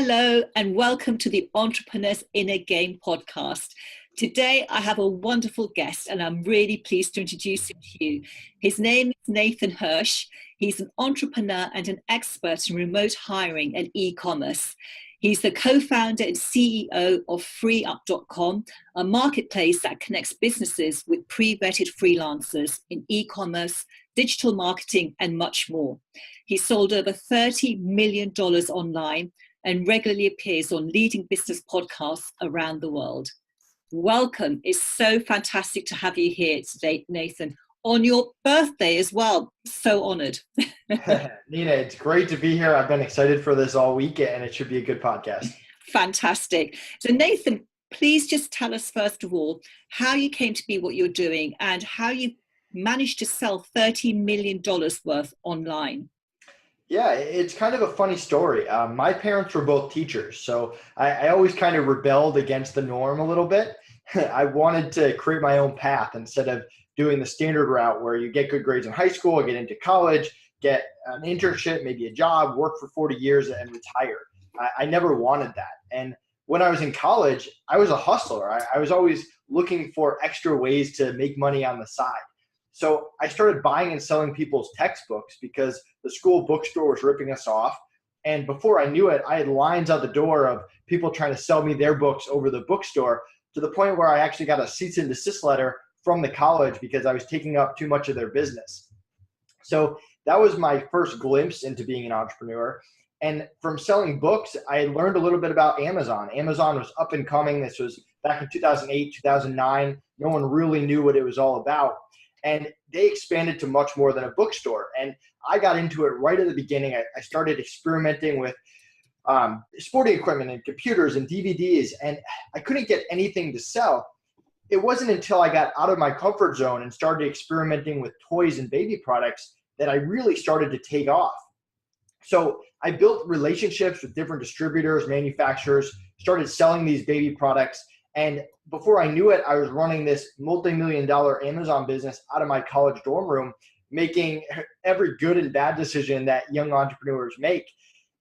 Hello and welcome to the Entrepreneur's Inner Game podcast. Today I have a wonderful guest and I'm really pleased to introduce him to you. His name is Nathan Hirsch. He's an entrepreneur and an expert in remote hiring and e-commerce. He's the co-founder and CEO of freeup.com, a marketplace that connects businesses with pre-vetted freelancers in e-commerce, digital marketing, and much more. He sold over $30 million online and regularly appears on leading business podcasts around the world. Welcome. It's so fantastic to have you here today, Nathan, on your birthday as well. So honored. Nina, it's great to be here. I've been excited for this all week and it should be a good podcast. Fantastic. So Nathan, please just tell us first of all, how you came to be what you're doing and how you managed to sell $30 million worth online. Yeah, it's kind of a funny story. My parents were both teachers, so I always kind of rebelled against the norm a little bit. I wanted to create my own path instead of doing the standard route where you get good grades in high school, get into college, get an internship, maybe a job, work for 40 years and retire. I never wanted that. And when I was in college, I was a hustler. I was always looking for extra ways to make money on the side. So I started buying and selling people's textbooks because the school bookstore was ripping us off. And before I knew it, I had lines out the door of people trying to sell me their books over the bookstore to the point where I actually got a cease and desist letter from the college because I was taking up too much of their business. So that was my first glimpse into being an entrepreneur. And from selling books, I learned a little bit about Amazon. Amazon was up and coming. This was back in 2008, 2009. No one really knew what it was all about. And they expanded to much more than a bookstore. And I got into it right at the beginning. I started experimenting with sporting equipment and computers and DVDs, and I couldn't get anything to sell. It wasn't until I got out of my comfort zone and started experimenting with toys and baby products that I really started to take off. So I built relationships with different distributors, manufacturers, started selling these baby products. And before I knew it, I was running this multi-million-dollar Amazon business out of my college dorm room, making every good and bad decision that young entrepreneurs make.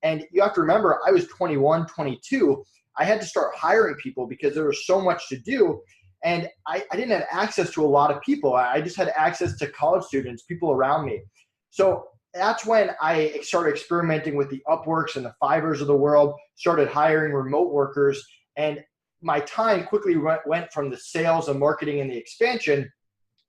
And you have to remember, I was 21, 22. I had to start hiring people because there was so much to do. And I didn't have access to a lot of people. I just had access to college students, people around me. So that's when I started experimenting with the Upworks and the Fivers of the world, started hiring remote workers, and my time quickly went from the sales and marketing and the expansion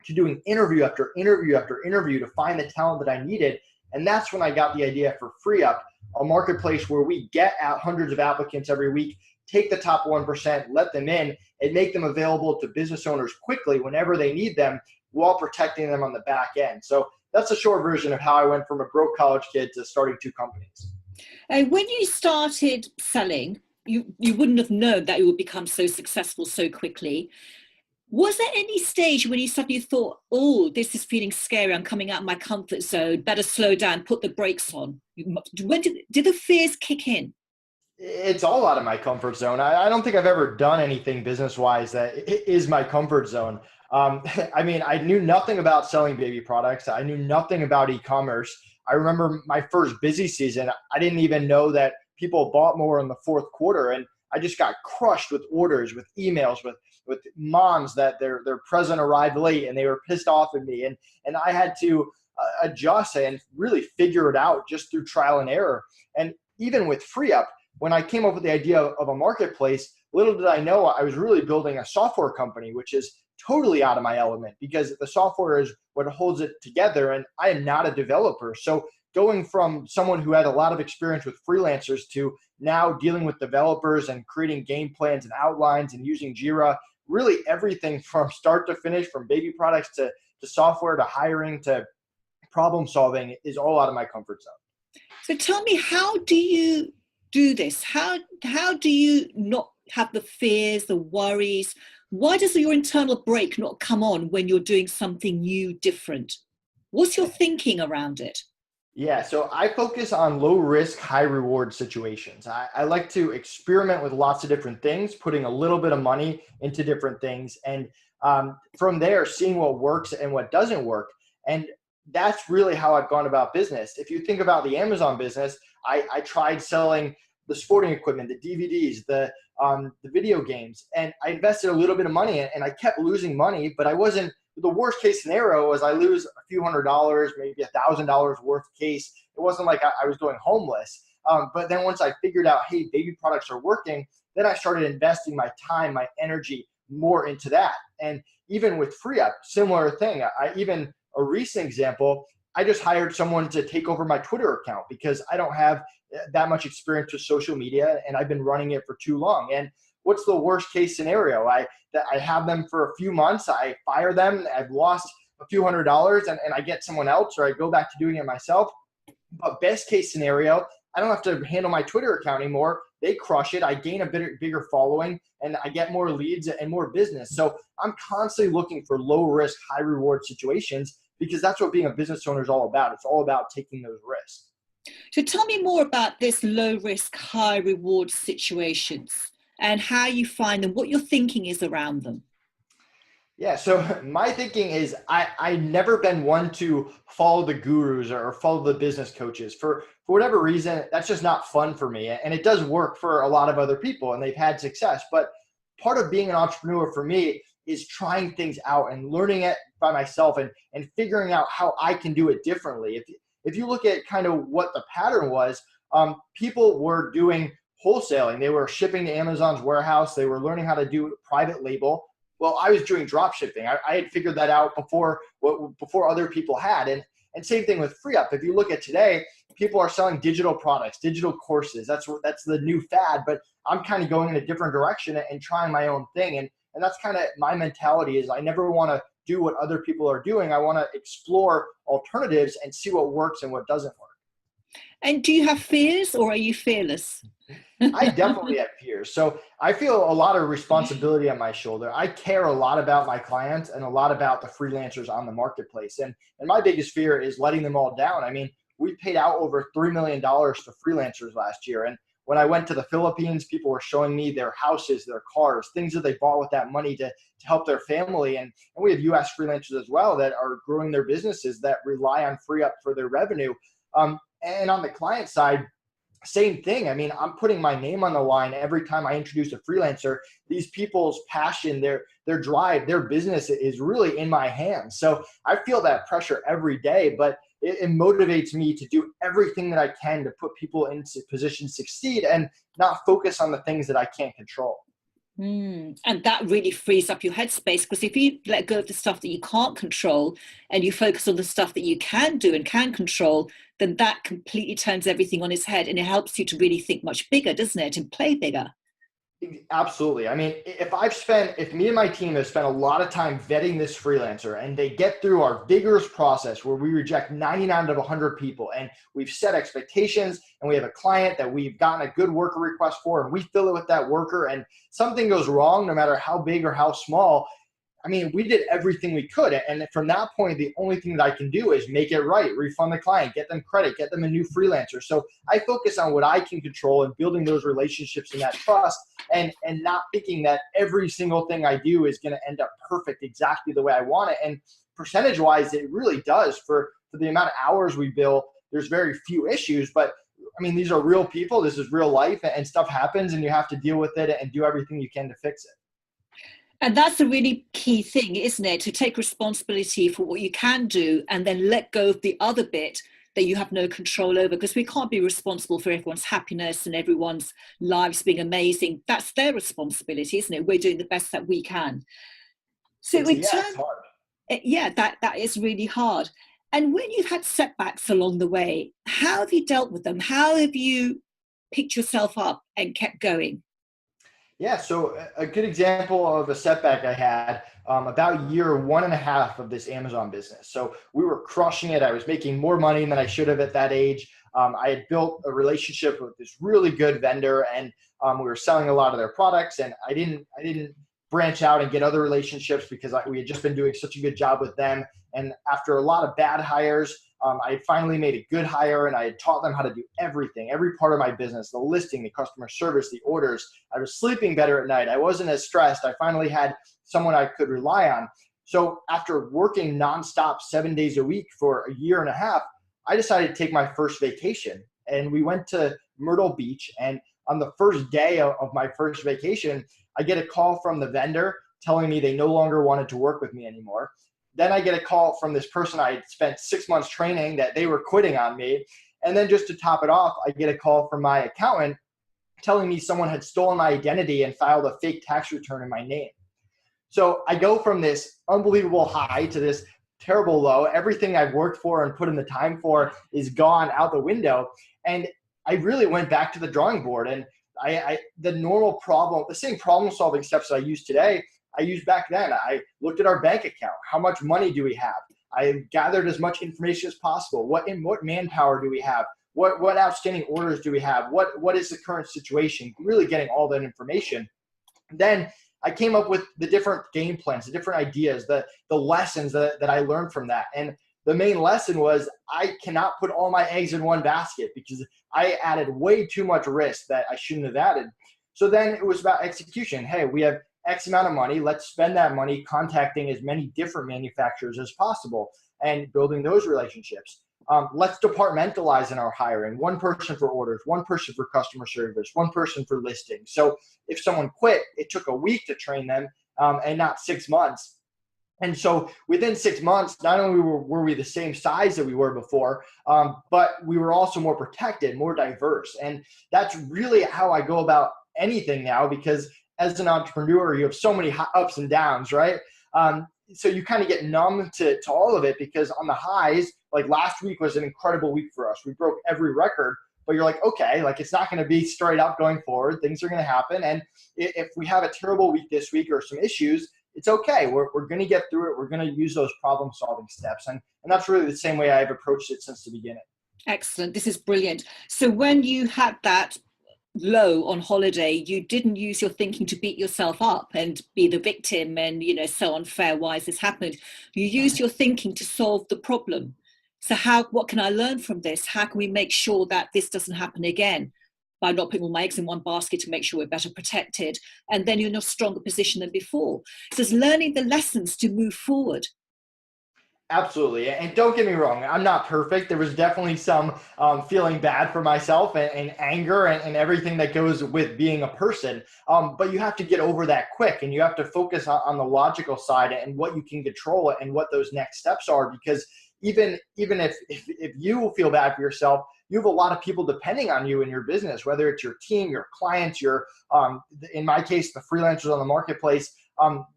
to doing interview after interview after interview to find the talent that I needed. And that's when I got the idea for FreeUp, a marketplace where we get out hundreds of applicants every week, take the top 1%, let them in, and make them available to business owners quickly whenever they need them while protecting them on the back end. So that's a short version of how I went from a broke college kid to starting two companies. And when you started selling, you wouldn't have known that it would become so successful so quickly. Was there any stage when you suddenly thought, oh, this is feeling scary, I'm coming out of my comfort zone, better slow down, put the brakes on? When did the fears kick in? It's all out of my comfort zone. I don't think I've ever done anything business-wise that is my comfort zone. I mean, I knew nothing about selling baby products. I knew nothing about e-commerce. I remember my first busy season, I didn't even know that people bought more in the fourth quarter. And I just got crushed with orders, with emails, with moms that their present arrived late and they were pissed off at me. And I had to adjust and really figure it out just through trial and error. And even with FreeUp, when I came up with the idea of a marketplace, little did I know I was really building a software company, which is totally out of my element because the software is what holds it together. And I am not a developer. So going from someone who had a lot of experience with freelancers to now dealing with developers and creating game plans and outlines and using Jira, really everything from start to finish, from baby products to software to hiring to problem solving is all out of my comfort zone. So tell me, how do you do this? How do you not have the fears, the worries? Why does your internal brake not come on when you're doing something new, different? What's your thinking around it? Yeah, so I focus on low risk, high reward situations. I like to experiment with lots of different things, putting a little bit of money into different things. And from there, seeing what works and what doesn't work. And that's really how I've gone about business. If you think about the Amazon business, I tried selling the sporting equipment, the DVDs, the video games. And I invested a little bit of money and I kept losing money, but I wasn't, the worst case scenario was I lose a few $100, maybe $1,000 worth case. It wasn't like I was going homeless. But then once I figured out, hey, baby products are working, then I started investing my time, my energy more into that. And even with FreeUp, similar thing. Even a recent example, I just hired someone to take over my Twitter account because I don't have that much experience with social media and I've been running it for too long. And what's the worst case scenario? I have them for a few months, I fire them, I've lost a few $100 and I get someone else, or I go back to doing it myself. But best case scenario, I don't have to handle my Twitter account anymore. They crush it. I gain a bigger following and I get more leads and more business. So I'm constantly looking for low risk, high reward situations because that's what being a business owner is all about. It's all about taking those risks. So tell me more about this low risk, high reward situations and how you find them, what your thinking is around them. Yeah, so my thinking is I've never been one to follow the gurus or follow the business coaches. For whatever reason, that's just not fun for me. And it does work for a lot of other people and they've had success. But part of being an entrepreneur for me is trying things out and learning it by myself and figuring out how I can do it differently. If you look at kind of what the pattern was, people were doing wholesaling. They were shipping to Amazon's warehouse. They were learning how to do private label. Well, I was doing drop shipping. I had figured that out before other people had. And same thing with FreeUp. If you look at today, people are selling digital products, digital courses. That's the new fad. But I'm kind of going in a different direction and trying my own thing. And that's kind of my mentality is I never want to do what other people are doing. I want to explore alternatives and see what works and what doesn't work. And do you have fears or are you fearless? I definitely have fears. So I feel a lot of responsibility on my shoulder. I care a lot about my clients and a lot about the freelancers on the marketplace. And my biggest fear is letting them all down. I mean, we paid out over $3 million to freelancers last year. And when I went to the Philippines, people were showing me their houses, their cars, things that they bought with that money to help their family. And we have US freelancers as well that are growing their businesses that rely on FreeUp for their revenue. And on the client side, same thing. I mean, I'm putting my name on the line every time I introduce a freelancer. These people's passion, their drive, their business is really in my hands. So I feel that pressure every day, but it motivates me to do everything that I can to put people into positions to succeed and not focus on the things that I can't control. And that really frees up your headspace, because if you let go of the stuff that you can't control and you focus on the stuff that you can do and can control, then that completely turns everything on its head and it helps you to really think much bigger, doesn't it? And play bigger. Absolutely. I mean, if me and my team have spent a lot of time vetting this freelancer and they get through our vigorous process where we reject 99 out of 100 people and we've set expectations and we have a client that we've gotten a good worker request for and we fill it with that worker and something goes wrong, no matter how big or how small, I mean, we did everything we could. And from that point, the only thing that I can do is make it right, refund the client, get them credit, get them a new freelancer. So I focus on what I can control and building those relationships and that trust and not thinking that every single thing I do is going to end up perfect exactly the way I want it. And percentage wise, it really does for the amount of hours we bill. There's very few issues, but I mean, these are real people. This is real life and stuff happens and you have to deal with it and do everything you can to fix it. And that's a really key thing, isn't it? To take responsibility for what you can do and then let go of the other bit that you have no control over, because we can't be responsible for everyone's happiness and everyone's lives being amazing. That's their responsibility, isn't it? We're doing the best that we can. So it's hard. Yeah, that is really hard. And when you've had setbacks along the way, how have you dealt with them? How have you picked yourself up and kept going? Yeah, so a good example of a setback I had about year 1.5 of this Amazon business. So we were crushing it. I was making more money than I should have at that age. I had built a relationship with this really good vendor, and we were selling a lot of their products. And I didn't branch out and get other relationships because we had just been doing such a good job with them. And after a lot of bad hires, I had finally made a good hire and I had taught them how to do everything, every part of my business, the listing, the customer service, the orders. I was sleeping better at night. I wasn't as stressed. I finally had someone I could rely on. So after working nonstop 7 days a week for a year and a half, I decided to take my first vacation. And we went to Myrtle Beach and on the first day of my first vacation, I get a call from the vendor telling me they no longer wanted to work with me anymore. Then I get a call from this person I had spent 6 months training that they were quitting on me. And then just to top it off, I get a call from my accountant telling me someone had stolen my identity and filed a fake tax return in my name. So I go from this unbelievable high to this terrible low. Everything I've worked for and put in the time for is gone out the window. And I really went back to the drawing board, and the normal problem, the same problem solving steps that I use today, I used back then. I looked at our bank account. How much money do we have? I gathered as much information as possible. What manpower do we have? What outstanding orders do we have? What is the current situation? Really getting all that information. Then I came up with the different game plans, the different ideas, the lessons that I learned from that. And the main lesson was I cannot put all my eggs in one basket because I added way too much risk that I shouldn't have added. So then it was about execution. Hey, we have X amount of money. Let's spend that money contacting as many different manufacturers as possible and building those relationships. Let's departmentalize in our hiring. One person for orders, one person for customer service, one person for listing. So if someone quit, it took a week to train them and not 6 months. And so within 6 months, not only were we the same size that we were before, but we were also more protected, more diverse. And that's really how I go about anything now, because as an entrepreneur, you have so many ups and downs, right? So you kind of get numb to all of it, because on the highs, like last week was an incredible week for us. We broke every record, but you're like, okay, like it's not going to be straight up going forward. Things are going to happen. And if we have a terrible week this week or some issues, it's okay. We're going to get through it. We're going to use those problem solving steps. And that's really the same way I've approached it since the beginning. Excellent. This is brilliant. So when you had that low on holiday, you didn't use your thinking to beat yourself up and be the victim and, so unfair, why has this happened? You used your thinking to solve the problem. So what can I learn from this? How can we make sure that this doesn't happen again? By not putting all my eggs in one basket to make sure we're better protected. And then you're in a stronger position than before. So it's learning the lessons to move forward. Absolutely. And don't get me wrong, I'm not perfect. There was definitely some feeling bad for myself and anger and everything that goes with being a person. But you have to get over that quick, and you have to focus on the logical side and what you can control and what those next steps are. Because even if you feel bad for yourself, you have a lot of people depending on you in your business, whether it's your team, your clients, in my case, the freelancers on the marketplace.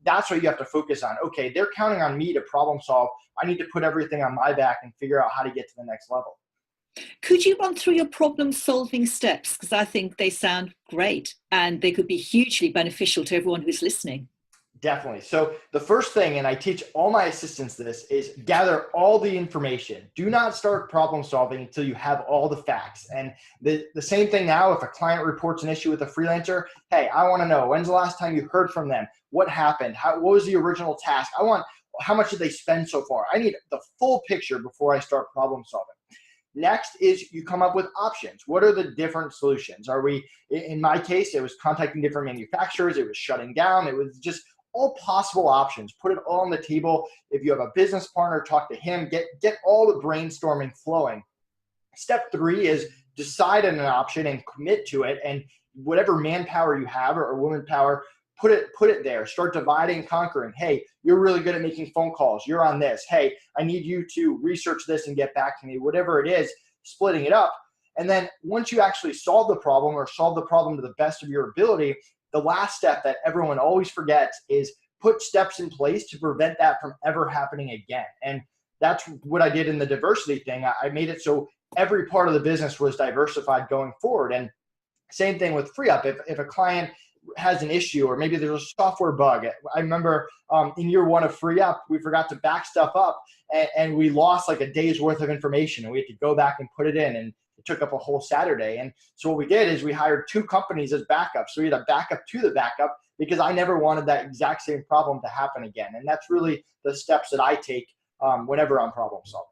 That's what you have to focus on. Okay, they're counting on me to problem solve. I need to put everything on my back and figure out how to get to the next level. Could you run through your problem solving steps? Because I think they sound great and they could be hugely beneficial to everyone who's listening. Definitely. So the first thing, and I teach all my assistants this, is gather all the information. Do not start problem solving until you have all the facts. And the same thing now, if a client reports an issue with a freelancer, hey, I want to know, when's the last time you heard from them? What happened? What was the original task? How much did they spend so far? I need the full picture before I start problem solving. Next is you come up with options. What are the different solutions? In my case, it was contacting different manufacturers. It was shutting down. It was just all possible options. Put it all on the table. If you have a business partner, talk to him. Get all the brainstorming flowing. Step 3 is decide on an option and commit to it. And whatever manpower you have or woman power, put it there. Start dividing and conquering. Hey, you're really good at making phone calls. You're on this. Hey, I need you to research this and get back to me. Whatever it is, splitting it up. And then once you actually solve the problem or solve the problem to the best of your ability, the last step that everyone always forgets is put steps in place to prevent that from ever happening again. And that's what I did in the diversity thing. I made it so every part of the business was diversified going forward. And same thing with FreeUp. If a client has an issue or maybe there's a software bug, I remember in year 1 of FreeUp, we forgot to back stuff up and we lost like a day's worth of information, and we had to go back and put it in. And it took up a whole Saturday. And so what we did is we hired 2 companies as backups. So we had a backup to the backup because I never wanted that exact same problem to happen again. And that's really the steps that I take whenever I'm problem solving.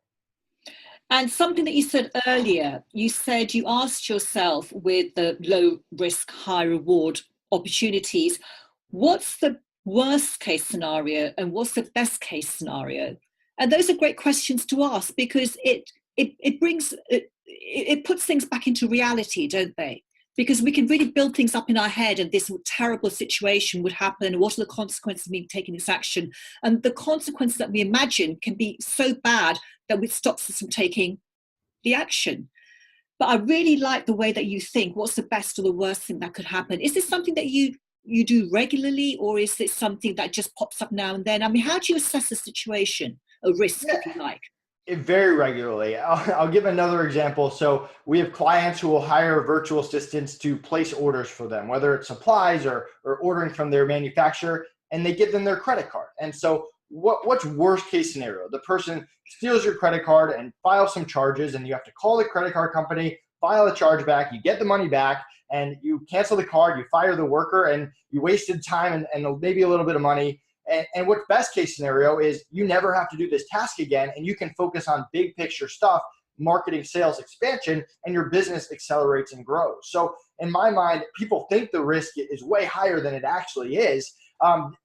And something that you said earlier, you said you asked yourself with the low risk, high reward opportunities, what's the worst case scenario and what's the best case scenario? And those are great questions to ask, because it puts things back into reality, don't they? Because we can really build things up in our head, and this terrible situation would happen. What are the consequences of me taking this action? And the consequences that we imagine can be so bad that it stops us from taking the action. But I really like the way that you think. What's the best or the worst thing that could happen? Is this something that you do regularly, or is it something that just pops up now and then? I mean, how do you assess a situation, a risk, if you like? Very regularly. I'll give another example. So we have clients who will hire virtual assistants to place orders for them, whether it's supplies or ordering from their manufacturer, and they give them their credit card. And so what's worst case scenario? The person steals your credit card and files some charges, and you have to call the credit card company, file a charge back, you get the money back, and you cancel the card, you fire the worker, and you wasted time and maybe a little bit of money. And what's best case scenario is you never have to do this task again, and you can focus on big picture stuff, marketing, sales, expansion, and your business accelerates and grows. So in my mind, people think the risk is way higher than it actually is.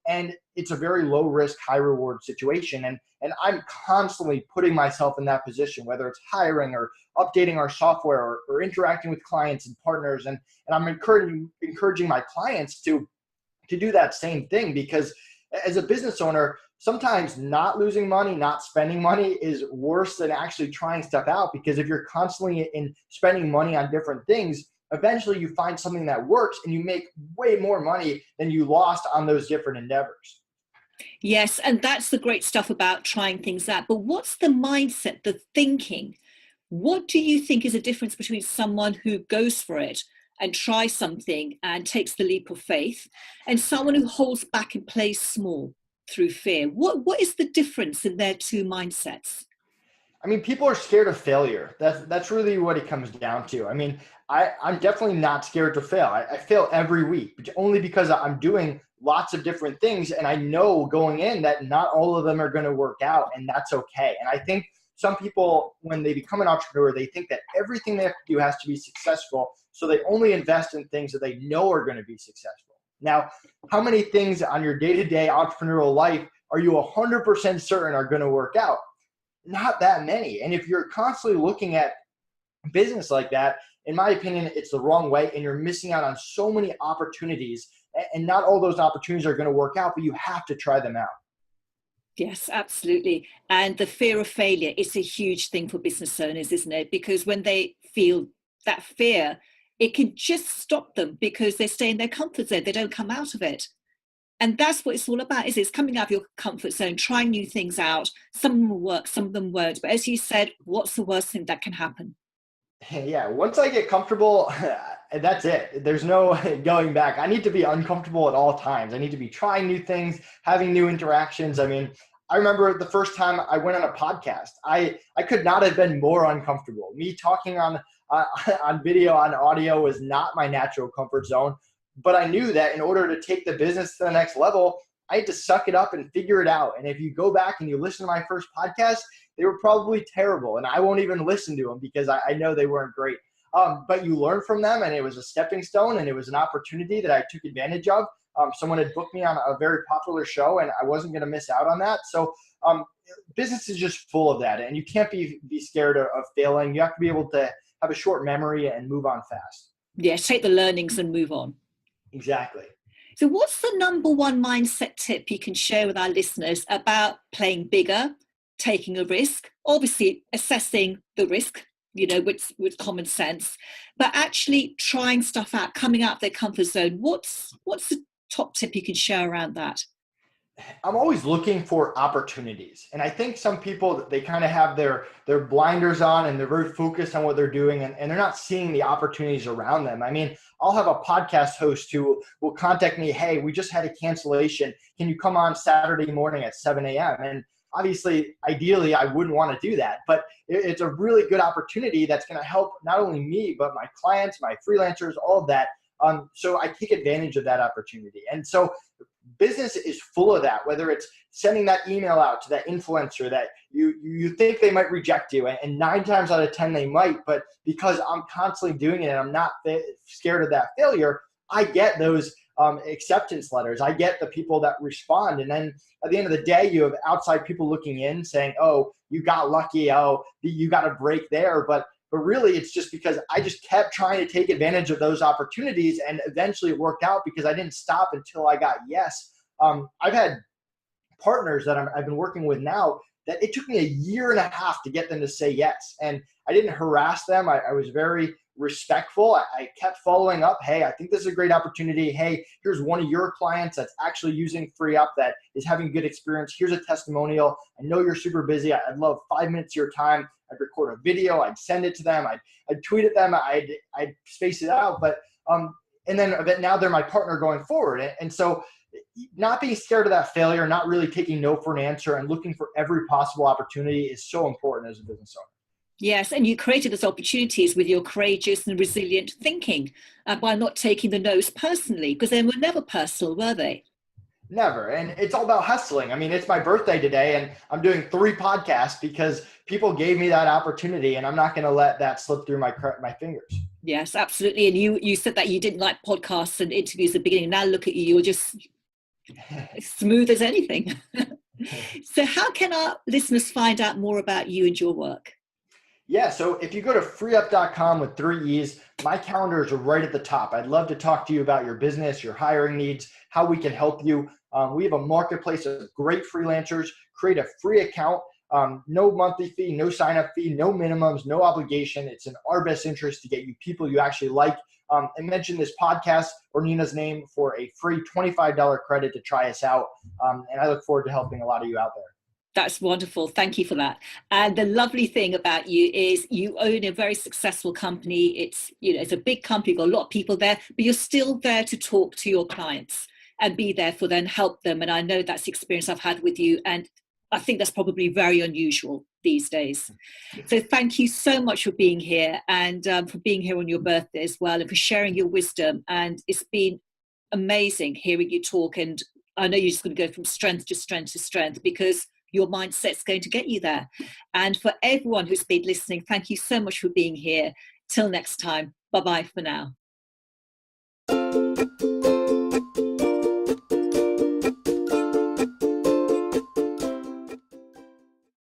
And it's a very low risk, high reward situation. And I'm constantly putting myself in that position, whether it's hiring or updating our software or interacting with clients and partners. And I'm encouraging my clients to do that same thing, because as a business owner, sometimes not losing money, not spending money is worse than actually trying stuff out, because if you're constantly in spending money on different things, eventually you find something that works and you make way more money than you lost on those different endeavors. Yes, and that's the great stuff about trying things out. But what's the mindset, the thinking? What do you think is a difference between someone who goes for it and tries something and takes the leap of faith, and someone who holds back and plays small through fear? What is the difference in their two mindsets? I mean, people are scared of failure. That's really what it comes down to. I mean, I'm definitely not scared to fail. I fail every week, but only because I'm doing lots of different things, and I know going in that not all of them are going to work out, and that's okay. And I think some people, when they become an entrepreneur, they think that everything they have to do has to be successful, so they only invest in things that they know are going to be successful. Now, how many things on your day-to-day entrepreneurial life are you 100% certain are going to work out? Not that many. And if you're constantly looking at business like that, in my opinion, it's the wrong way, and you're missing out on so many opportunities. And not all those opportunities are going to work out, but you have to try them out. Yes, absolutely. And the fear of failure is a huge thing for business owners, isn't it? Because when they feel that fear, it can just stop them because they stay in their comfort zone. They don't come out of it. And that's what it's all about, is it's coming out of your comfort zone, trying new things out. Some of them will work, some of them won't. But as you said, what's the worst thing that can happen? Yeah, once I get comfortable, that's it. There's no going back. I need to be uncomfortable at all times. I need to be trying new things, having new interactions. I mean, I remember the first time I went on a podcast, I could not have been more uncomfortable. Me talking on video, on audio was not my natural comfort zone. But I knew that in order to take the business to the next level, I had to suck it up and figure it out. And if you go back and you listen to my first podcast, they were probably terrible. And I won't even listen to them because I know they weren't great. But you learn from them, and it was a stepping stone, and it was an opportunity that I took advantage of. Someone had booked me on a very popular show, and I wasn't going to miss out on that. So business is just full of that, and you can't be scared of failing. You have to be able to have a short memory and move on fast. Yeah, take the learnings and move on. Exactly. So what's the number one mindset tip you can share with our listeners about playing bigger, taking a risk, obviously assessing the risk, with common sense, but actually trying stuff out, coming out of their comfort zone? What's the top tip you can share around that? I'm always looking for opportunities. And I think some people, they kind of have their blinders on, and they're very focused on what they're doing, and they're not seeing the opportunities around them. I mean, I'll have a podcast host who will contact me, hey, we just had a cancellation. Can you come on Saturday morning at 7 a.m.? And obviously, ideally, I wouldn't want to do that, but it's a really good opportunity that's going to help not only me, but my clients, my freelancers, all of that. So I take advantage of that opportunity. And so business is full of that, whether it's sending that email out to that influencer that you think they might reject you, and 9 times out of 10 they might, but because I'm constantly doing it and I'm not scared of that failure, I get those acceptance letters. I get the people that respond. And then at the end of the day, you have outside people looking in saying, oh, you got lucky. Oh, you got a break there. But But really, it's just because I just kept trying to take advantage of those opportunities, and eventually it worked out because I didn't stop until I got yes. I've had partners that I've been working with now that it took me a year and a half to get them to say yes. And I didn't harass them. I was very respectful. I kept following up. Hey, I think this is a great opportunity. Hey, here's one of your clients that's actually using FreeUp that is having good experience. Here's a testimonial. I know you're super busy. I'd love 5 minutes of your time. I'd record a video. I'd send it to them. I'd tweet at them. I'd space it out. But and then now they're my partner going forward. And so not being scared of that failure, not really taking no for an answer, and looking for every possible opportunity is so important as a business owner. Yes, and you created those opportunities with your courageous and resilient thinking by not taking the no's personally, because they were never personal, were they? Never. And it's all about hustling. I mean, it's my birthday today, and I'm doing 3 podcasts because people gave me that opportunity, and I'm not going to let that slip through my fingers. Yes, absolutely. And you said that you didn't like podcasts and interviews at the beginning. Now look at you, you're just smooth as anything. So how can our listeners find out more about you and your work? Yeah, so if you go to freeup.com with 3 E's, my calendars are right at the top. I'd love to talk to you about your business, your hiring needs, how we can help you. We have a marketplace of great freelancers. Create a free account, no monthly fee, no sign-up fee, no minimums, no obligation. It's in our best interest to get you people you actually like. And mention this podcast or Nina's name for a free $25 credit to try us out. And I look forward to helping a lot of you out there. That's wonderful. Thank you for that. And the lovely thing about you is you own a very successful company. It's, it's a big company, you've got a lot of people there, but you're still there to talk to your clients and be there for them, help them. And I know that's the experience I've had with you. And I think that's probably very unusual these days. So thank you so much for being here, and for being here on your birthday as well, and for sharing your wisdom. And it's been amazing hearing you talk. And I know you're just going to go from strength to strength to strength, because your mindset's going to get you there. And for everyone who's been listening, thank you so much for being here. Till next time. Bye-bye for now.